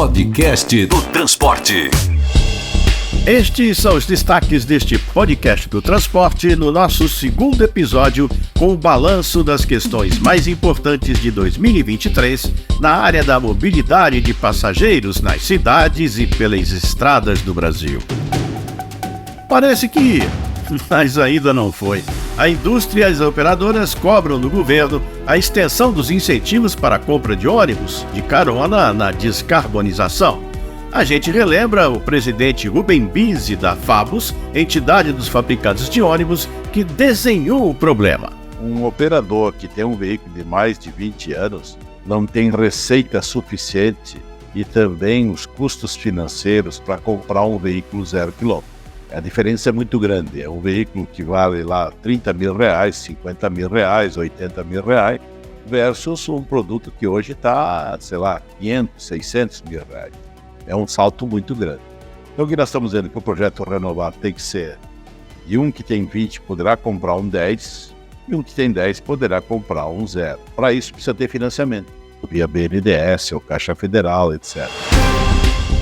Podcast do Transporte. Estes são os destaques deste podcast do transporte no nosso segundo episódio, com o balanço das questões mais importantes de 2023 na área da mobilidade de passageiros nas cidades e pelas estradas do Brasil. Parece que ia, mas ainda não foi. A indústria e as operadoras cobram do governo a extensão dos incentivos para a compra de ônibus de carona na descarbonização. A gente relembra o presidente Rubem Bise da Fabus, entidade dos fabricantes de ônibus, que desenhou o problema. Um operador que tem um veículo de mais de 20 anos não tem receita suficiente e também os custos financeiros para comprar um veículo 0 km. A diferença é muito grande. É um veículo que vale lá 30 mil reais, 50 mil reais, 80 mil reais, versus um produto que hoje está, 500, 600 mil reais. É um salto muito grande. Então o que nós estamos dizendo que o projeto renovado tem que ser, e um que tem 20 poderá comprar um 10, e um que tem 10 poderá comprar um 0. Para isso precisa ter financiamento, via BNDES ou Caixa Federal, etc.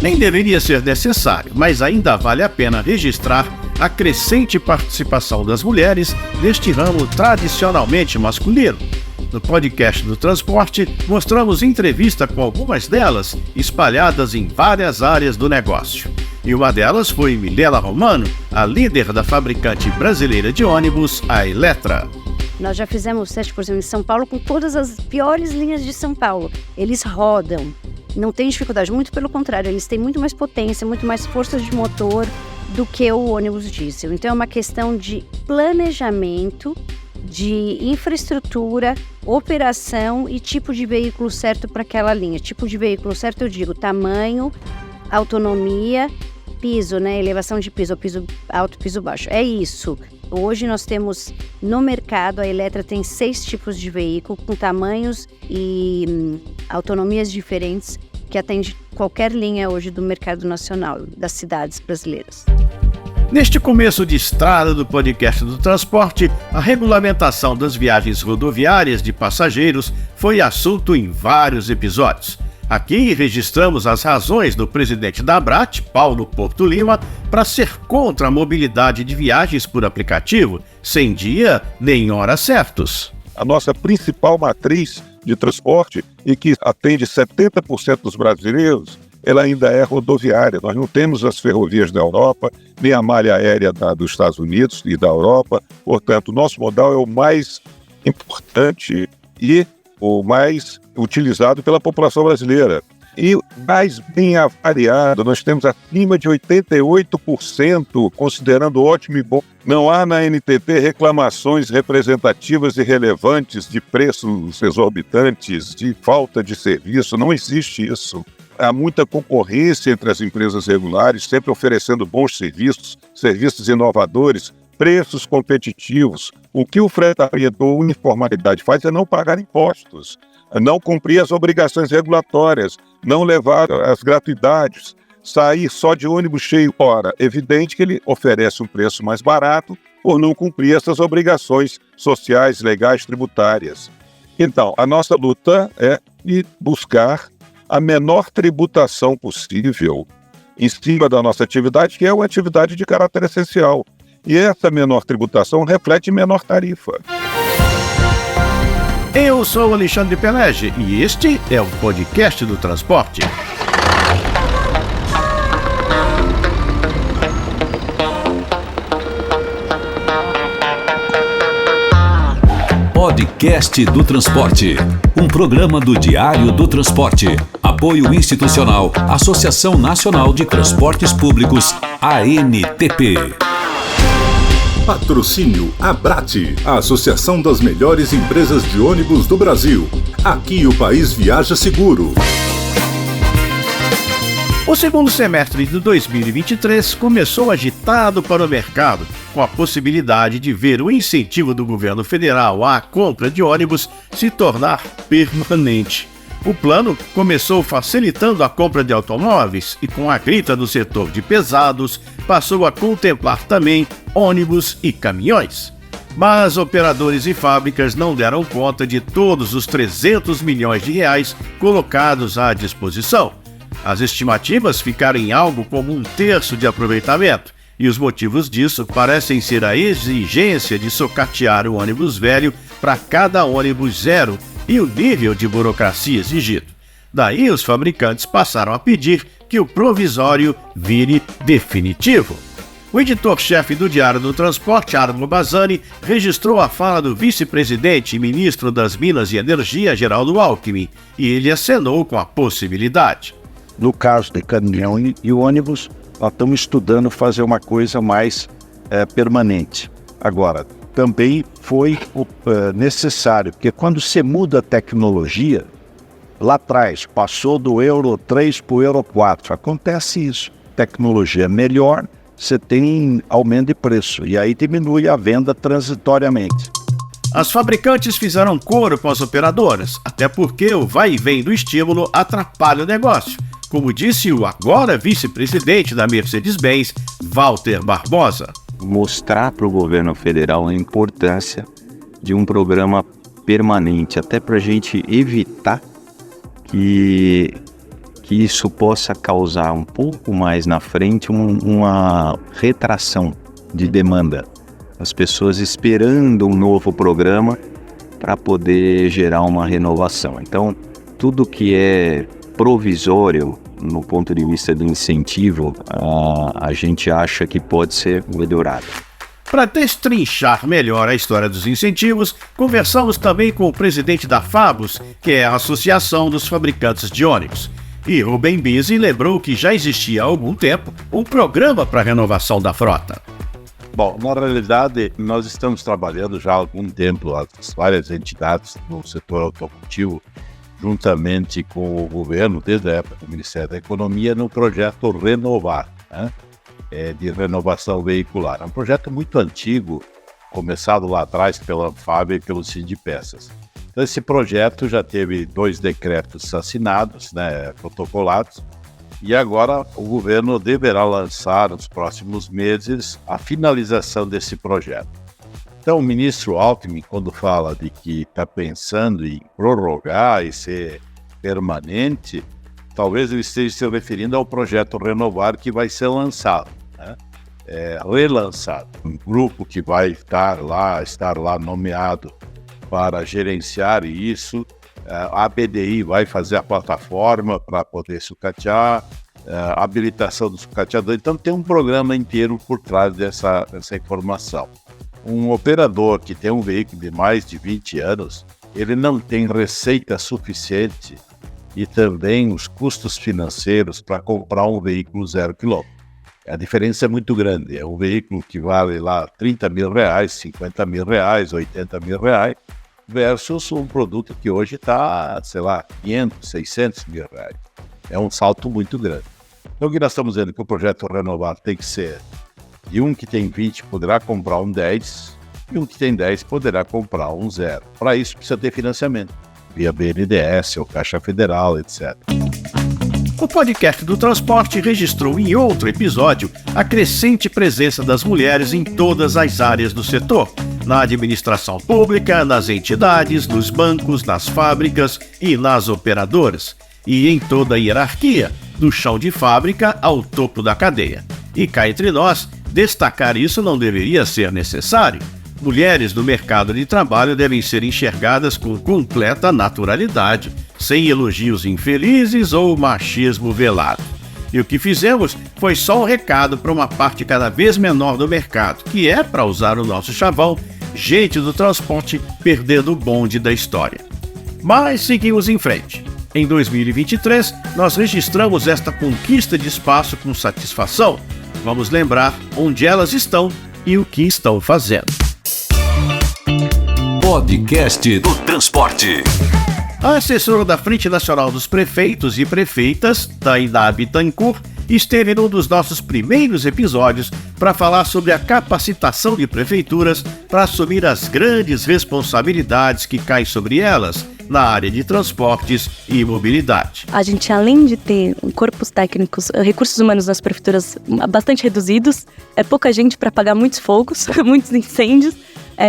Nem deveria ser necessário, mas ainda vale a pena registrar a crescente participação das mulheres neste ramo tradicionalmente masculino. No podcast do transporte, mostramos entrevista com algumas delas, espalhadas em várias áreas do negócio. E uma delas foi Milela Romano, a líder da fabricante brasileira de ônibus, a Eletra. Nós já fizemos 7% em São Paulo com todas as piores linhas de São Paulo. Eles rodam, não tem dificuldade, muito pelo contrário, eles têm muito mais potência, muito mais força de motor do que o ônibus diesel. Então é uma questão de planejamento, de infraestrutura, operação e tipo de veículo certo para aquela linha. Tipo de veículo certo, eu digo, tamanho, autonomia, piso, elevação de piso, piso alto, piso baixo. É isso. Hoje nós temos no mercado, a Eletra tem 6 tipos de veículo com tamanhos e autonomias diferentes que atende qualquer linha hoje do mercado nacional, das cidades brasileiras. Neste começo de estrada do podcast do transporte, a regulamentação das viagens rodoviárias de passageiros foi assunto em vários episódios. Aqui registramos as razões do presidente da ABRAT, Paulo Porto Lima, para ser contra a mobilidade de viagens por aplicativo, sem dia nem hora certos. A nossa principal matriz de transporte, e que atende 70% dos brasileiros, ela ainda é rodoviária. Nós não temos as ferrovias da Europa, nem a malha aérea dos Estados Unidos e da Europa. Portanto, o nosso modal é o mais importante e o mais utilizado pela população brasileira. E mais bem avaliado, nós temos acima de 88%, considerando ótimo e bom. Não há na NTT reclamações representativas e relevantes de preços exorbitantes, de falta de serviço, não existe isso. Há muita concorrência entre as empresas regulares, sempre oferecendo bons serviços inovadores, preços competitivos. O que o fretamento ou uniformidade faz é não pagar impostos, não cumprir as obrigações regulatórias, não levar as gratuidades, sair só de ônibus cheio. Ora, evidente que ele oferece um preço mais barato por não cumprir essas obrigações sociais, legais, tributárias. Então, a nossa luta é de buscar a menor tributação possível em cima da nossa atividade, que é uma atividade de caráter essencial. E essa menor tributação reflete menor tarifa. Eu sou Alexandre Pelege e este é o podcast do transporte. Podcast do Transporte, um programa do Diário do Transporte. Apoio institucional, Associação Nacional de Transportes Públicos, ANTP. Patrocínio ABRAT, a Associação das Melhores Empresas de Ônibus do Brasil. Aqui o país viaja seguro. O segundo semestre de 2023 começou agitado para o mercado, com a possibilidade de ver o incentivo do governo federal à compra de ônibus se tornar permanente. O plano começou facilitando a compra de automóveis e, com a grita do setor de pesados, passou a contemplar também ônibus e caminhões. Mas operadores e fábricas não deram conta de todos os 300 milhões de reais colocados à disposição. As estimativas ficaram em algo como 1/3 de aproveitamento, e os motivos disso parecem ser a exigência de socatear o ônibus velho para cada ônibus zero e o nível de burocracia exigido. Daí os fabricantes passaram a pedir que o provisório vire definitivo. O editor-chefe do Diário do Transporte, Arno Bazzani, registrou a fala do vice-presidente e ministro das Minas e Energia, Geraldo Alckmin, e ele acenou com a possibilidade. No caso de caminhão e ônibus, nós estamos estudando fazer uma coisa mais permanente. Agora, também foi necessário, porque quando você muda a tecnologia, lá atrás, passou do Euro 3 para o Euro 4, acontece isso. Tecnologia melhor, você tem aumento de preço, e aí diminui a venda transitoriamente. As fabricantes fizeram coro com as operadoras, até porque o vai e vem do estímulo atrapalha o negócio, como disse o agora vice-presidente da Mercedes-Benz, Walter Barbosa. Mostrar para o governo federal a importância de um programa permanente, até para a gente evitar que isso possa causar um pouco mais na frente uma retração de demanda. As pessoas esperando um novo programa para poder gerar uma renovação. Então, tudo que é provisório no ponto de vista do incentivo, a gente acha que pode ser melhorado. Para destrinchar melhor a história dos incentivos, conversamos também com o presidente da FABUS, que é a Associação dos Fabricantes de Ônibus. E Rubem Bisi lembrou que já existia há algum tempo um programa para renovação da frota. Bom, na realidade, nós estamos trabalhando já há algum tempo, as várias entidades no setor automotivo, juntamente com o governo, desde a época do Ministério da Economia, no projeto Renovar, né? De renovação veicular. É um projeto muito antigo, começado lá atrás pela FAB e pelo Sindipeças. Então, esse projeto já teve 2 decretos assinados, né, protocolados, e agora o governo deverá lançar nos próximos meses a finalização desse projeto. Então, o ministro Alckmin, quando fala de que está pensando em prorrogar e ser permanente, talvez ele esteja se referindo ao projeto Renovar que vai ser lançado, né? Relançado. Um grupo que vai estar lá nomeado para gerenciar isso. A ABDI vai fazer a plataforma para poder sucatear, a habilitação do sucateador. Então tem um programa inteiro por trás dessa informação. Um operador que tem um veículo de mais de 20 anos, ele não tem receita suficiente e também os custos financeiros para comprar um veículo 0 km. A diferença é muito grande. É um veículo que vale lá R$30 mil, R$50 mil, R$80 mil, versus um produto que hoje está, sei lá, R$500, R$600 mil. É um salto muito grande. Então, o que nós estamos dizendo que o projeto Renovar tem que ser de um que tem 20 poderá comprar um 10 e um que tem 10 poderá comprar um 0. Para isso precisa ter financiamento, via BNDES ou Caixa Federal, etc. O podcast do transporte registrou em outro episódio a crescente presença das mulheres em todas as áreas do setor, na administração pública, nas entidades, nos bancos, nas fábricas e nas operadoras, e em toda a hierarquia, do chão de fábrica ao topo da cadeia. E cá entre nós, destacar isso não deveria ser necessário. Mulheres no mercado de trabalho devem ser enxergadas com completa naturalidade, sem elogios infelizes ou machismo velado. E o que fizemos foi só um recado para uma parte cada vez menor do mercado, que é, para usar o nosso chavão, gente do transporte perdendo o bonde da história. Mas seguimos em frente. Em 2023, nós registramos esta conquista de espaço com satisfação. Vamos lembrar onde elas estão e o que estão fazendo. Podcast do Transporte. A assessora da Frente Nacional dos Prefeitos e Prefeitas, Tainá Bittencourt, esteve num dos nossos primeiros episódios para falar sobre a capacitação de prefeituras para assumir as grandes responsabilidades que caem sobre elas na área de transportes e mobilidade. A gente, além de ter corpos técnicos, recursos humanos nas prefeituras bastante reduzidos, é pouca gente para apagar muitos fogos, muitos incêndios,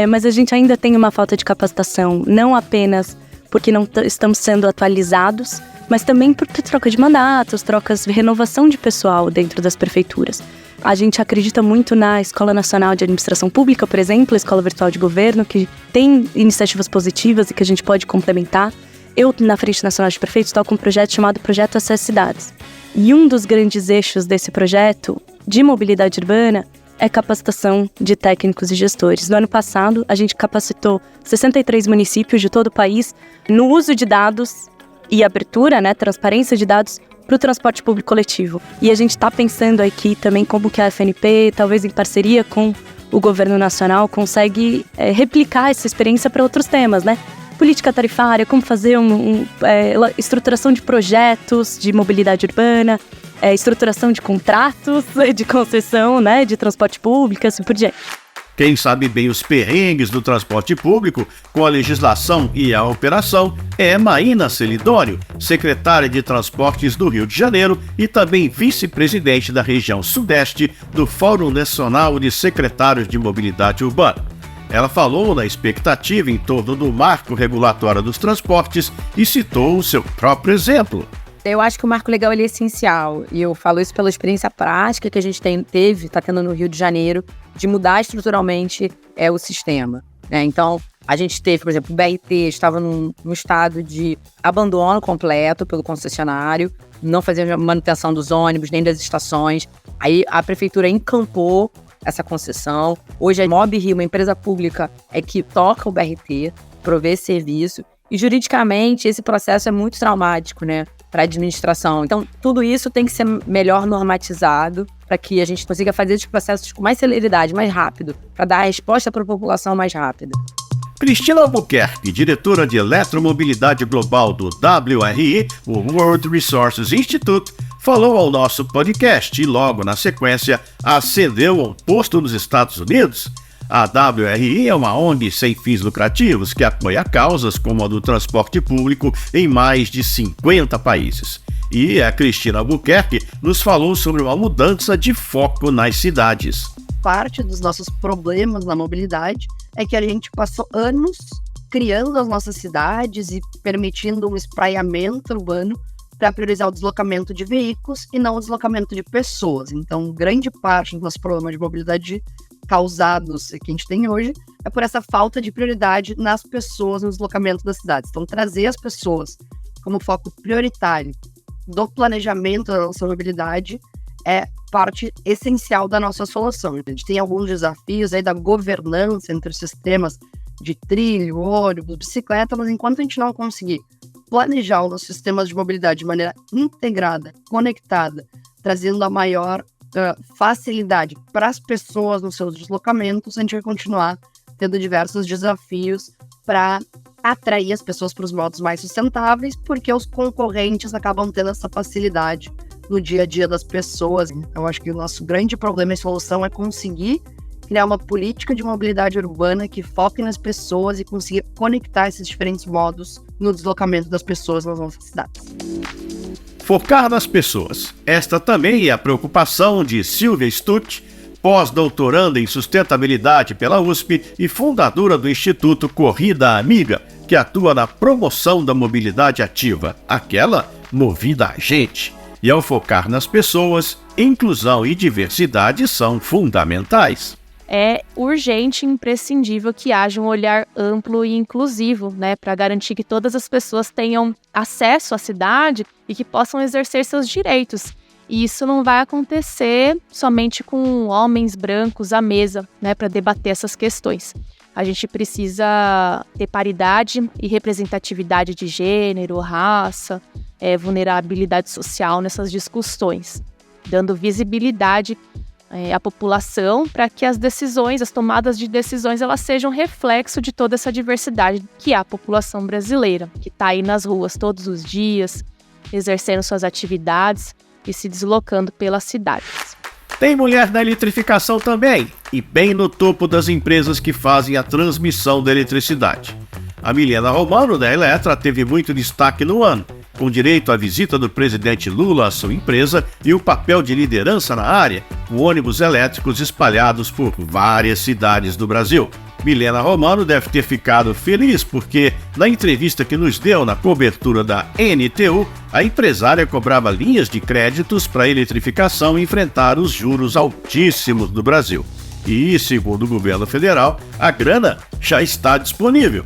mas a gente ainda tem uma falta de capacitação, não apenas porque não estamos sendo atualizados mas também por troca de mandatos, trocas de renovação de pessoal dentro das prefeituras. A gente acredita muito na Escola Nacional de Administração Pública, por exemplo, a Escola Virtual de Governo, que tem iniciativas positivas e que a gente pode complementar. Eu, na Frente Nacional de Prefeitos, estou com um projeto chamado Projeto Acesso Cidades. E um dos grandes eixos desse projeto de mobilidade urbana é capacitação de técnicos e gestores. No ano passado, a gente capacitou 63 municípios de todo o país no uso de dados e abertura, transparência de dados para o transporte público coletivo. E a gente está pensando aqui também como que a FNP, talvez em parceria com o governo nacional, consegue replicar essa experiência para outros temas, Política tarifária, como fazer estruturação de projetos de mobilidade urbana, estruturação de contratos de concessão, de transporte público, assim por diante. Quem sabe bem os perrengues do transporte público com a legislação e a operação é Maína Celidório, secretária de Transportes do Rio de Janeiro e também vice-presidente da região Sudeste do Fórum Nacional de Secretários de Mobilidade Urbana. Ela falou da expectativa em torno do marco regulatório dos transportes e citou o seu próprio exemplo. Eu acho que o marco legal ele é essencial, e eu falo isso pela experiência prática que a gente está tendo no Rio de Janeiro, de mudar estruturalmente o sistema. Então, a gente teve, por exemplo, o BRT estava num estado de abandono completo pelo concessionário, não fazia manutenção dos ônibus, nem das estações. Aí a prefeitura encampou essa concessão. Hoje a Mob Rio, uma empresa pública, é que toca o BRT, provê esse serviço, e juridicamente esse processo é muito traumático, para a administração. Então, tudo isso tem que ser melhor normatizado para que a gente consiga fazer esses processos com mais celeridade, mais rápido, para dar a resposta para a população mais rápida. Cristina Albuquerque, diretora de Eletromobilidade Global do WRI, o World Resources Institute, falou ao nosso podcast e logo na sequência acendeu um posto nos Estados Unidos. A WRI é uma ONG sem fins lucrativos que apoia causas como a do transporte público em mais de 50 países. E a Cristina Albuquerque nos falou sobre uma mudança de foco nas cidades. Parte dos nossos problemas na mobilidade é que a gente passou anos criando as nossas cidades e permitindo um espraiamento urbano para priorizar o deslocamento de veículos e não o deslocamento de pessoas. Então, grande parte dos nossos problemas de mobilidade causados que a gente tem hoje é por essa falta de prioridade nas pessoas no deslocamento das cidades. Então, trazer as pessoas como foco prioritário do planejamento da nossa mobilidade é parte essencial da nossa solução. A gente tem alguns desafios aí da governança entre os sistemas de trilho, ônibus, bicicleta, mas enquanto a gente não conseguir planejar os nossos sistemas de mobilidade de maneira integrada, conectada, trazendo a maior facilidade para as pessoas nos seus deslocamentos, a gente vai continuar tendo diversos desafios para atrair as pessoas para os modos mais sustentáveis, porque os concorrentes acabam tendo essa facilidade no dia a dia das pessoas. Então, acho que o nosso grande problema e solução é conseguir criar uma política de mobilidade urbana que foque nas pessoas e conseguir conectar esses diferentes modos no deslocamento das pessoas nas nossas cidades. Focar nas pessoas. Esta também é a preocupação de Silvia Stutt, pós-doutoranda em sustentabilidade pela USP e fundadora do Instituto Corrida Amiga, que atua na promoção da mobilidade ativa, aquela movida a gente. E ao focar nas pessoas, inclusão e diversidade são fundamentais. É urgente e imprescindível que haja um olhar amplo e inclusivo, para garantir que todas as pessoas tenham acesso à cidade e que possam exercer seus direitos. E isso não vai acontecer somente com homens brancos à mesa, para debater essas questões. A gente precisa ter paridade e representatividade de gênero, raça, vulnerabilidade social nessas discussões, dando visibilidade à população para que as decisões, as tomadas de decisões, elas sejam reflexo de toda essa diversidade que é a população brasileira, que está aí nas ruas todos os dias, exercendo suas atividades e se deslocando pelas cidades. Tem mulher na eletrificação também, e bem no topo das empresas que fazem a transmissão da eletricidade. A Milena Romano, da Eletra, teve muito destaque no ano, com direito à visita do presidente Lula à sua empresa e o papel de liderança na área, com ônibus elétricos espalhados por várias cidades do Brasil. Milena Romano deve ter ficado feliz porque, na entrevista que nos deu na cobertura da NTU, a empresária cobrava linhas de créditos para a eletrificação enfrentar os juros altíssimos do Brasil. E, segundo o governo federal, a grana já está disponível.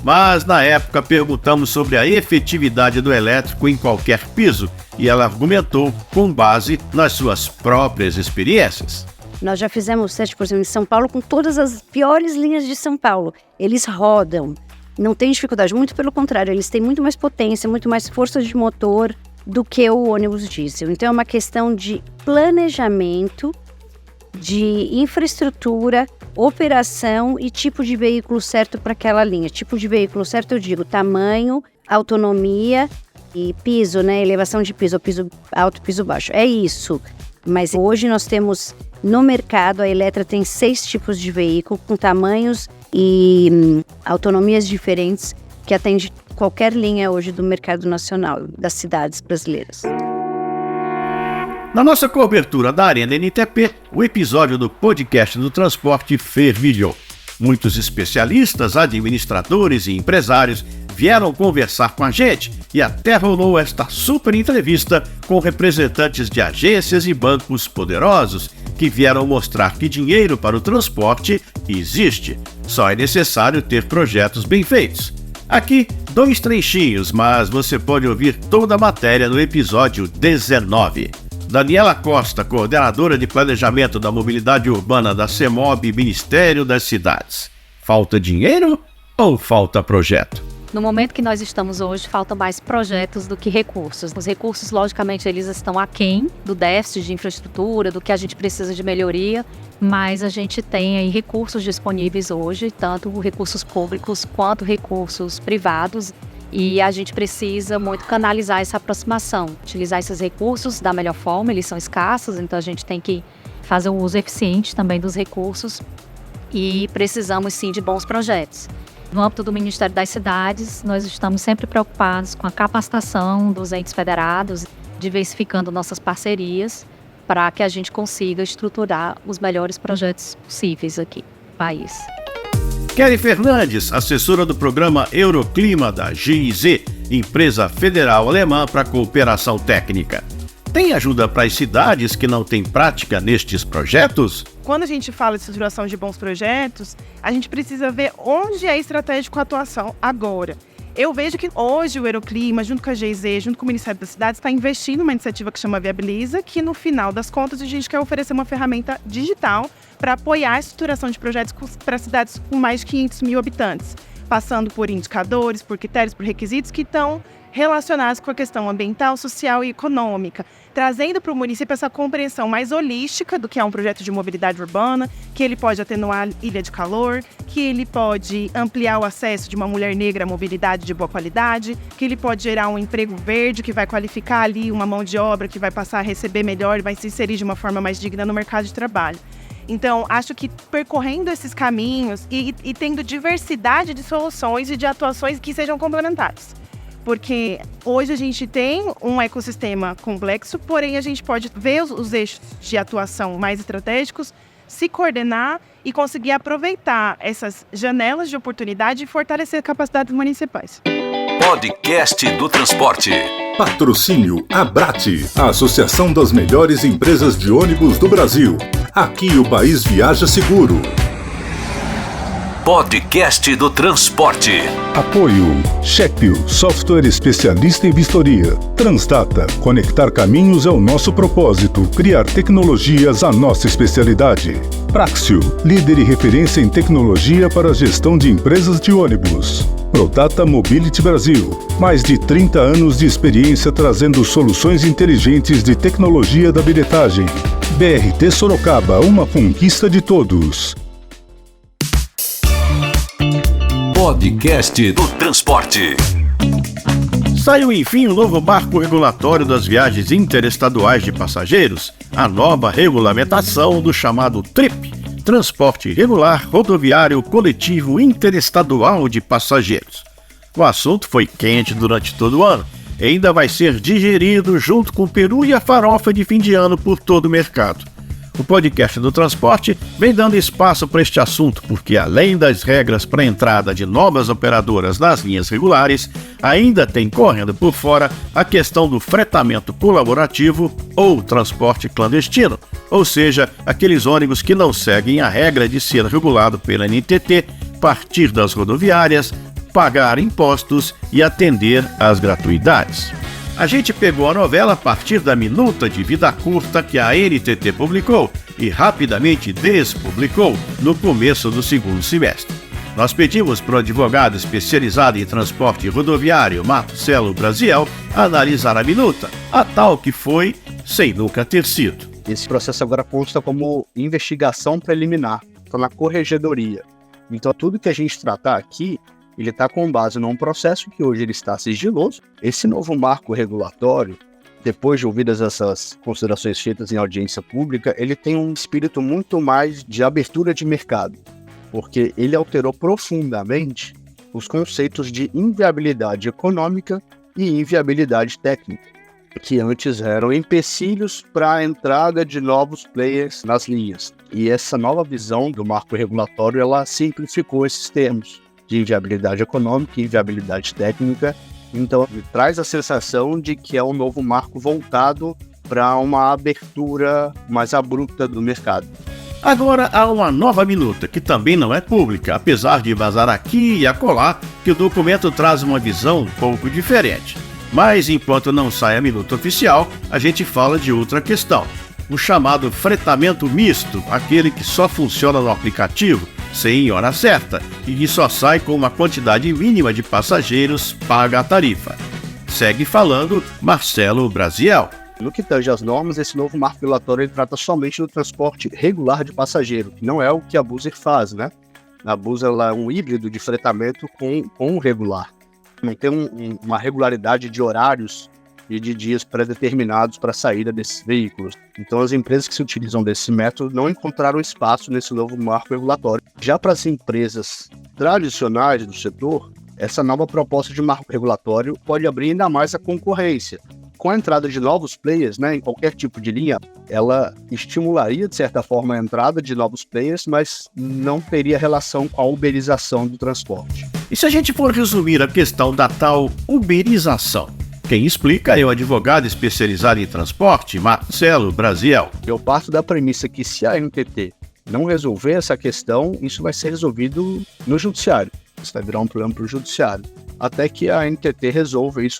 Mas, na época, perguntamos sobre a efetividade do elétrico em qualquer piso e ela argumentou com base nas suas próprias experiências. Nós já fizemos teste, por exemplo, em São Paulo com todas as piores linhas de São Paulo. Eles rodam, não tem dificuldade, muito pelo contrário, eles têm muito mais potência, muito mais força de motor do que o ônibus diesel. Então é uma questão de planejamento, de infraestrutura, operação e tipo de veículo certo para aquela linha. Tipo de veículo certo, eu digo, tamanho, autonomia e piso, né? Elevação de piso, piso alto, piso baixo. É isso. Mas hoje nós temos no mercado, a Eletra tem 6 tipos de veículo com tamanhos e autonomias diferentes que atende qualquer linha hoje do mercado nacional, das cidades brasileiras. Na nossa cobertura da Arena NTP, o episódio do podcast do transporte fervilhou. Muitos especialistas, administradores e empresários vieram conversar com a gente e até rolou esta super entrevista com representantes de agências e bancos poderosos que vieram mostrar que dinheiro para o transporte existe, só é necessário ter projetos bem feitos. Aqui, 2 trechinhos, mas você pode ouvir toda a matéria no episódio 19. Daniela Costa, coordenadora de planejamento da mobilidade urbana da CEMOB, Ministério das Cidades. Falta dinheiro ou falta projeto? No momento que nós estamos hoje, faltam mais projetos do que recursos. Os recursos, logicamente, eles estão aquém do déficit de infraestrutura, do que a gente precisa de melhoria, mas a gente tem aí recursos disponíveis hoje, tanto recursos públicos quanto recursos privados, e a gente precisa muito canalizar essa aproximação, utilizar esses recursos da melhor forma, eles são escassos, então a gente tem que fazer um uso eficiente também dos recursos e precisamos sim de bons projetos. No âmbito do Ministério das Cidades, nós estamos sempre preocupados com a capacitação dos entes federados, diversificando nossas parcerias para que a gente consiga estruturar os melhores projetos possíveis aqui no país. Kelly Fernandes, assessora do programa Euroclima da GIZ, empresa federal alemã para cooperação técnica. Tem ajuda para as cidades que não têm prática nestes projetos? Quando a gente fala de estruturação de bons projetos, a gente precisa ver onde é estratégico a atuação agora. Eu vejo que hoje o Euroclima, junto com a GIZ, junto com o Ministério das Cidades, está investindo numa iniciativa que chama Viabiliza, que no final das contas a gente quer oferecer uma ferramenta digital para apoiar a estruturação de projetos para cidades com mais de 500 mil habitantes, passando por indicadores, por critérios, por requisitos que estão relacionados com a questão ambiental, social e econômica, trazendo para o município essa compreensão mais holística do que é um projeto de mobilidade urbana, que ele pode atenuar ilha de calor, que ele pode ampliar o acesso de uma mulher negra à mobilidade de boa qualidade, que ele pode gerar um emprego verde que vai qualificar ali uma mão de obra que vai passar a receber melhor e vai se inserir de uma forma mais digna no mercado de trabalho. Então, acho que percorrendo esses caminhos e tendo diversidade de soluções e de atuações que sejam complementares. Porque hoje a gente tem um ecossistema complexo, porém a gente pode ver os eixos de atuação mais estratégicos, se coordenar e conseguir aproveitar essas janelas de oportunidade e fortalecer capacidades municipais. Podcast do Transporte. Patrocínio Abrate, a Associação das Melhores Empresas de Ônibus do Brasil. Aqui o país viaja seguro. Podcast do Transporte. Apoio Shepio, software especialista em vistoria. Transdata, conectar caminhos é o nosso propósito. Criar tecnologias a nossa especialidade. Praxio, líder e referência em tecnologia para a gestão de empresas de ônibus. Prodata Mobility Brasil, mais de 30 anos de experiência trazendo soluções inteligentes de tecnologia da bilhetagem. BRT Sorocaba, uma conquista de todos. Podcast do Transporte. Saiu enfim o novo marco regulatório das viagens interestaduais de passageiros, a nova regulamentação do chamado TRIP, Transporte Regular Rodoviário Coletivo Interestadual de Passageiros. O assunto foi quente durante todo o ano e ainda vai ser digerido junto com o peru e a farofa de fim de ano por todo o mercado. O podcast do transporte vem dando espaço para este assunto, porque além das regras para a entrada de novas operadoras nas linhas regulares, ainda tem correndo por fora a questão do fretamento colaborativo ou transporte clandestino, ou seja, aqueles ônibus que não seguem a regra de ser regulado pela NTT, partir das rodoviárias, pagar impostos e atender às gratuidades. A gente pegou a novela a partir da minuta de vida curta que a NTT publicou e rapidamente despublicou no começo do segundo semestre. Nós pedimos para o advogado especializado em transporte rodoviário Marcelo Brasiel analisar a minuta, a tal que foi sem nunca ter sido. Esse processo agora consta como investigação preliminar, está na corregedoria. Então tudo que a gente tratar aqui, ele está com base num processo que hoje ele está sigiloso. Esse novo marco regulatório, depois de ouvidas essas considerações feitas em audiência pública, ele tem um espírito muito mais de abertura de mercado, porque ele alterou profundamente os conceitos de inviabilidade econômica e inviabilidade técnica, que antes eram empecilhos para a entrada de novos players nas linhas. E essa nova visão do marco regulatório, ela simplificou esses termos de inviabilidade econômica e inviabilidade técnica. Então, traz a sensação de que é um novo marco voltado para uma abertura mais abrupta do mercado. Agora há uma nova minuta, que também não é pública, apesar de vazar aqui e acolá que o documento traz uma visão um pouco diferente. Mas enquanto não sai a minuta oficial, a gente fala de outra questão. O chamado fretamento misto, aquele que só funciona no aplicativo, sem hora certa, e que só sai com uma quantidade mínima de passageiros paga a tarifa. Segue falando Marcelo Brasiel. No que tange às normas, esse novo marco regulatório ele trata somente do transporte regular de passageiro, que não é o que a Buser faz, né? A Buser ela é um híbrido de fretamento com regular. Não tem uma regularidade de horários e de dias pré-determinados para a saída desses veículos. Então as empresas que se utilizam desse método não encontraram espaço nesse novo marco regulatório. Já para as empresas tradicionais do setor, essa nova proposta de marco regulatório pode abrir ainda mais a concorrência. Com a entrada de novos players, né, em qualquer tipo de linha, ela estimularia, de certa forma, a entrada de novos players, mas não teria relação com a uberização do transporte. E se a gente for resumir a questão da tal uberização? Quem explica é o advogado especializado em transporte, Marcelo Brasiel. Eu parto da premissa que se a NTT não resolver essa questão, isso vai ser resolvido no judiciário. Isso vai virar um problema para o judiciário, até que a NTT resolva isso.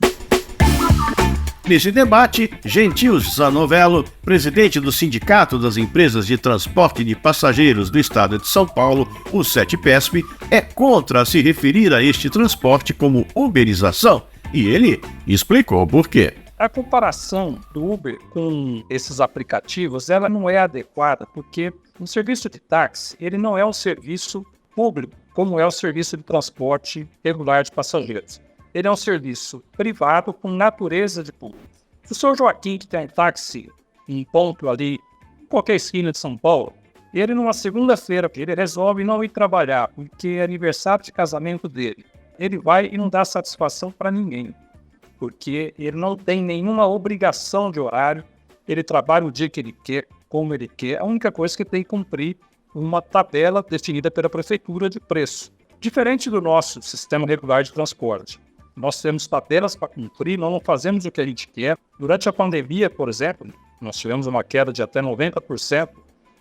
Nesse debate, Gentil Zanovello, presidente do Sindicato das Empresas de Transporte de Passageiros do Estado de São Paulo, o SETPESP, é contra se referir a este transporte como uberização, e ele explicou por quê. A comparação do Uber com esses aplicativos, ela não é adequada, porque o serviço de táxi, ele não é um serviço público, como é o serviço de transporte regular de passageiros. Ele é um serviço privado com natureza de público. Se o senhor Joaquim, que tem táxi em ponto ali, em qualquer esquina de São Paulo, ele numa segunda-feira, ele resolve não ir trabalhar, porque é aniversário de casamento dele. Ele vai e não dá satisfação para ninguém, porque ele não tem nenhuma obrigação de horário, ele trabalha o dia que ele quer, como ele quer. A única coisa que tem que cumprir uma tabela definida pela prefeitura de preço. Diferente do nosso sistema regular de transporte. Nós temos tabelas para cumprir, nós não fazemos o que a gente quer. Durante a pandemia, por exemplo, nós tivemos uma queda de até 90%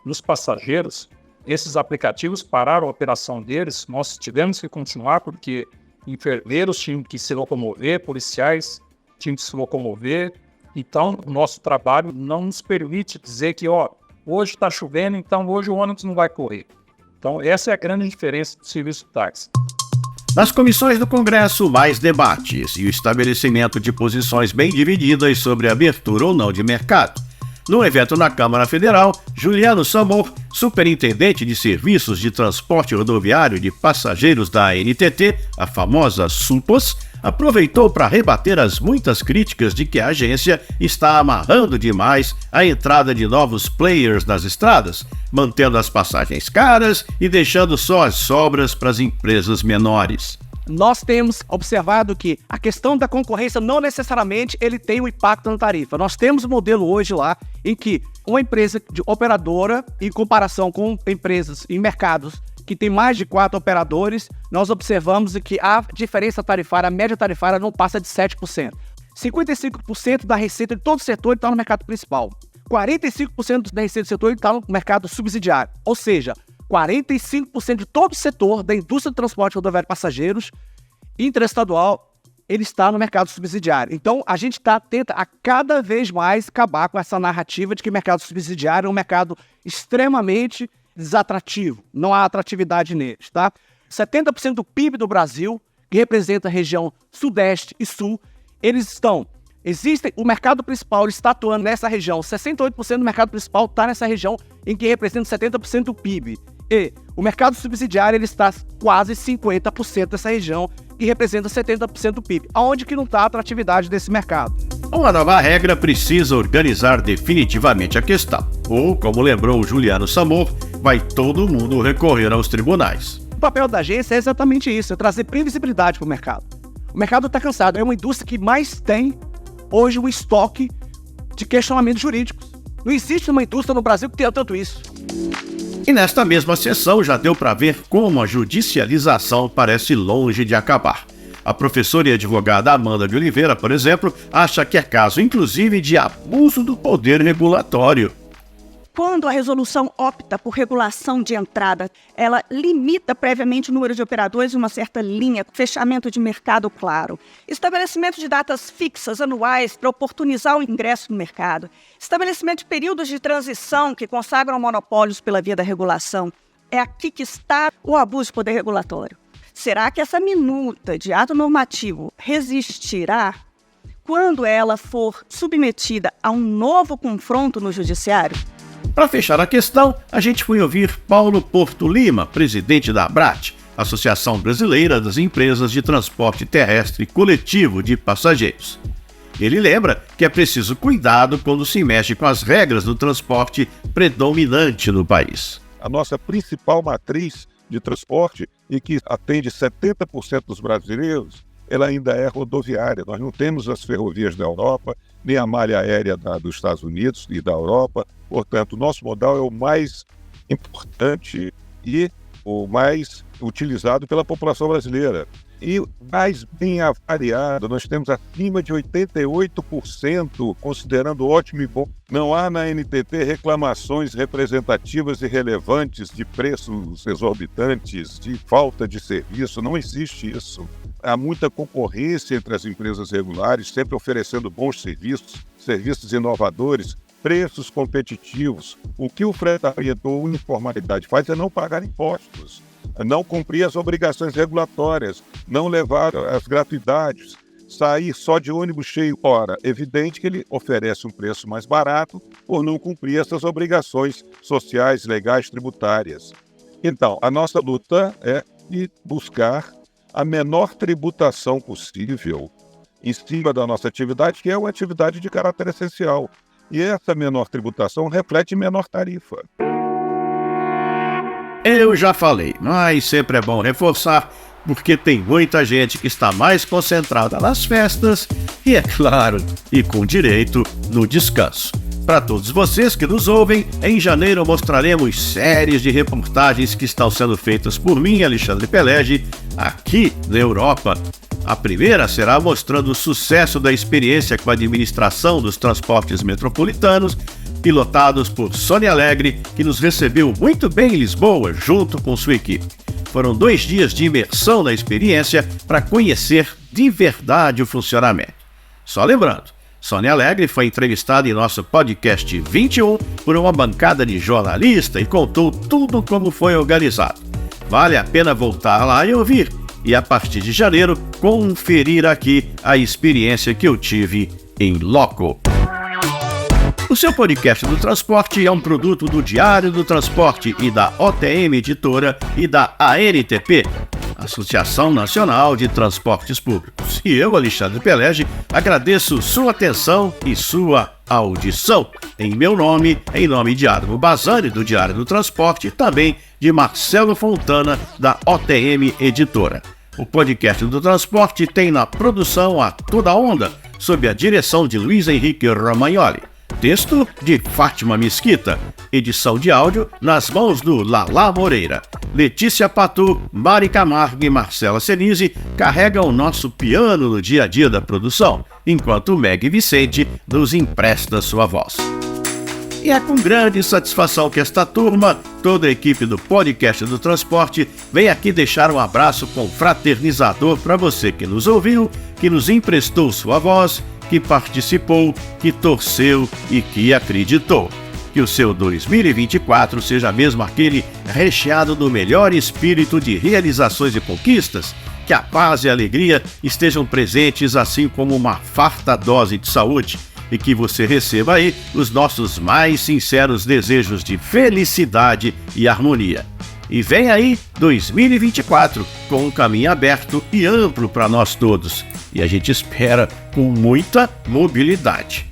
nos passageiros. Esses aplicativos pararam a operação deles, nós tivemos que continuar porque enfermeiros tinham que se locomover, policiais tinham que se locomover. Então, o nosso trabalho não nos permite dizer que, hoje está chovendo, então hoje o ônibus não vai correr. Então, essa é a grande diferença do serviço de táxi. Nas comissões do Congresso, mais debates e o estabelecimento de posições bem divididas sobre a abertura ou não de mercado. No evento na Câmara Federal, Juliano Samor, superintendente de serviços de transporte rodoviário de passageiros da ANTT, a famosa SUPAS, aproveitou para rebater as muitas críticas de que a agência está amarrando demais a entrada de novos players nas estradas, mantendo as passagens caras e deixando só as sobras para as empresas menores. nós temos observado que a questão da concorrência não necessariamente ele tem um impacto na tarifa. Nós temos um modelo hoje lá em que uma empresa de operadora, em comparação com empresas em mercados que tem mais de 4 operadores, nós observamos que a diferença tarifária, a média tarifária não passa de 7%. 55% da receita de todo o setor está no mercado principal. 45% da receita do setor está no mercado subsidiário. Ou seja, 45% de todo o setor da indústria de transporte rodoviário de passageiros interestadual, ele está no mercado subsidiário. Então, a gente tenta a cada vez mais acabar com essa narrativa de que o mercado subsidiário é um mercado extremamente desatrativo. Não há atratividade neles, tá? 70% do PIB do Brasil, que representa a região Sudeste e Sul, o mercado principal está atuando nessa região. 68% do mercado principal está nessa região em que representa 70% do PIB. E o mercado subsidiário ele está quase 50% dessa região, que representa 70% do PIB. Aonde que não está a atratividade desse mercado? Uma nova regra precisa organizar definitivamente a questão. Ou, como lembrou o Juliano Samor, vai todo mundo recorrer aos tribunais. O papel da agência é exatamente isso, é trazer previsibilidade para o mercado. O mercado está cansado, é uma indústria que mais tem hoje um estoque de questionamentos jurídicos. Não existe uma indústria no Brasil que tenha tanto isso. E nesta mesma sessão já deu para ver como a judicialização parece longe de acabar. A professora e advogada Amanda de Oliveira, por exemplo, acha que é caso, inclusive, de abuso do poder regulatório. Quando a resolução opta por regulação de entrada, ela limita previamente o número de operadores em uma certa linha, fechamento de mercado claro, estabelecimento de datas fixas anuais para oportunizar o ingresso no mercado, estabelecimento de períodos de transição que consagram monopólios pela via da regulação. É aqui que está o abuso de poder regulatório. Será que essa minuta de ato normativo resistirá quando ela for submetida a um novo confronto no judiciário? Para fechar a questão, a gente foi ouvir Paulo Porto Lima, presidente da ABRAT, Associação Brasileira das Empresas de Transporte Terrestre Coletivo de Passageiros. Ele lembra que é preciso cuidado quando se mexe com as regras do transporte predominante no país. A nossa principal matriz de transporte, e que atende 70% dos brasileiros, ela ainda é rodoviária. Nós não temos as ferrovias da Europa, nem a malha aérea dos Estados Unidos e da Europa. Portanto, o nosso modal é o mais importante e o mais utilizado pela população brasileira. E mais bem avaliado, nós temos acima de 88%, considerando ótimo e bom. Não há na NTT reclamações representativas e relevantes de preços exorbitantes, de falta de serviço, não existe isso. Há muita concorrência entre as empresas regulares, sempre oferecendo bons serviços, serviços inovadores, preços competitivos. O que o fretamento ou informalidade faz é não pagar impostos, não cumprir as obrigações regulatórias, não levar as gratuidades, sair só de ônibus cheio. Ora, evidente que ele oferece um preço mais barato por não cumprir essas obrigações sociais, legais, tributárias. Então, a nossa luta é de buscar a menor tributação possível em cima da nossa atividade, que é uma atividade de caráter essencial. E essa menor tributação reflete menor tarifa. Eu já falei, mas sempre é bom reforçar, porque tem muita gente que está mais concentrada nas festas e, é claro, e com direito no descanso. Para todos vocês que nos ouvem, em janeiro mostraremos séries de reportagens que estão sendo feitas por mim, Alexandre Pelegi, aqui na Europa. A primeira será mostrando o sucesso da experiência com a administração dos transportes metropolitanos, pilotados por Sônia Alegre, que nos recebeu muito bem em Lisboa, junto com sua equipe. Foram 2 dias de imersão na experiência para conhecer de verdade o funcionamento. Só lembrando, Sônia Alegre foi entrevistada em nosso podcast 21 por uma bancada de jornalistas e contou tudo como foi organizado. Vale a pena voltar lá e ouvir. E a partir de janeiro, conferir aqui a experiência que eu tive em loco. O seu podcast do transporte é um produto do Diário do Transporte e da OTM Editora e da ANTP, Associação Nacional de Transportes Públicos. E eu, Alexandre Pelegi, agradeço sua atenção e sua audição. Em meu nome, em nome de Adamo Bazzani, do Diário do Transporte, e também de Marcelo Fontana, da OTM Editora. O podcast do transporte tem na produção A Toda Onda, sob a direção de Luiz Henrique Romagnoli. Texto de Fátima Mesquita. Edição de áudio nas mãos do Lala Moreira. Letícia Patu, Mari Camargo e Marcela Senise carregam o nosso piano no dia a dia da produção, enquanto Meg Vicente nos empresta sua voz. E é com grande satisfação que esta turma, toda a equipe do podcast do transporte, vem aqui deixar um abraço confraternizador para você que nos ouviu, que nos emprestou sua voz, que participou, que torceu e que acreditou. Que o seu 2024 seja mesmo aquele recheado do melhor espírito de realizações e conquistas, que a paz e a alegria estejam presentes, assim como uma farta dose de saúde, e que você receba aí os nossos mais sinceros desejos de felicidade e harmonia. E vem aí 2024 com um caminho aberto e amplo para nós todos, e a gente espera com muita mobilidade.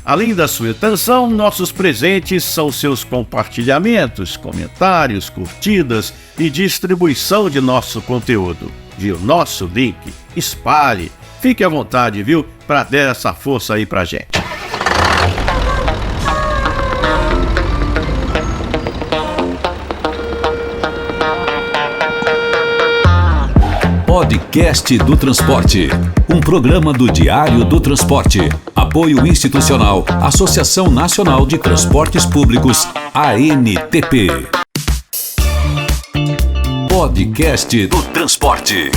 Além da sua atenção, nossos presentes são seus compartilhamentos, comentários, curtidas e distribuição de nosso conteúdo. Viu? Nosso link. Espalhe. Fique à vontade, viu? Para dar essa força aí pra gente. Podcast do Transporte, um programa do Diário do Transporte. Apoio institucional, Associação Nacional de Transportes Públicos, ANTP. Podcast do Transporte.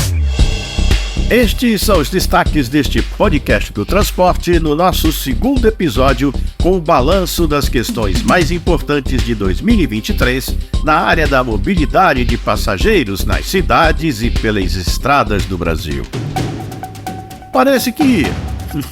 Estes são os destaques deste podcast do transporte no nosso segundo episódio, com o balanço das questões mais importantes de 2023 na área da mobilidade de passageiros nas cidades e pelas estradas do Brasil. Parece que ia,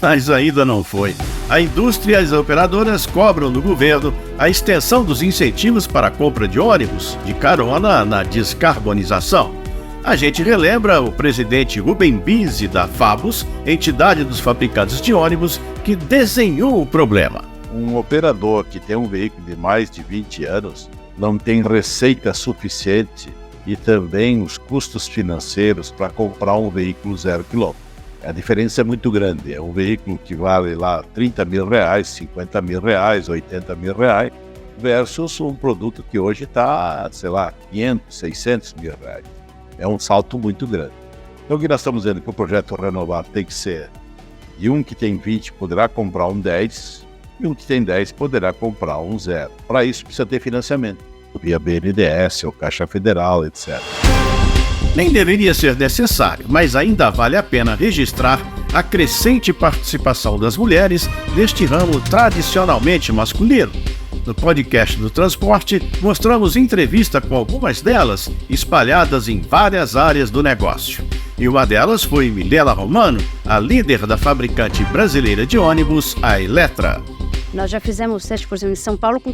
mas ainda não foi. A indústria e as operadoras cobram do governo a extensão dos incentivos para a compra de ônibus de carona na descarbonização. A gente relembra o presidente Rubem Bise da Fabus, entidade dos fabricantes de ônibus, que desenhou o problema. Um operador que tem um veículo de mais de 20 anos não tem receita suficiente e também os custos financeiros para comprar um veículo 0 km. A diferença é muito grande. É um veículo que vale lá 30 mil reais, 50 mil reais, 80 mil reais, versus um produto que hoje está, 500, 600 mil reais. É um salto muito grande. Então, o que nós estamos dizendo que o projeto Renovar tem que ser de um que tem 20 poderá comprar um 10 e um que tem 10 poderá comprar um 0. Para isso precisa ter financiamento, via BNDES ou Caixa Federal, etc. Nem deveria ser necessário, mas ainda vale a pena registrar a crescente participação das mulheres neste ramo tradicionalmente masculino. No podcast do transporte, mostramos entrevista com algumas delas, espalhadas em várias áreas do negócio. E uma delas foi Milena Romano, a líder da fabricante brasileira de ônibus, a Eletra. Nós já fizemos teste, por exemplo, em São Paulo com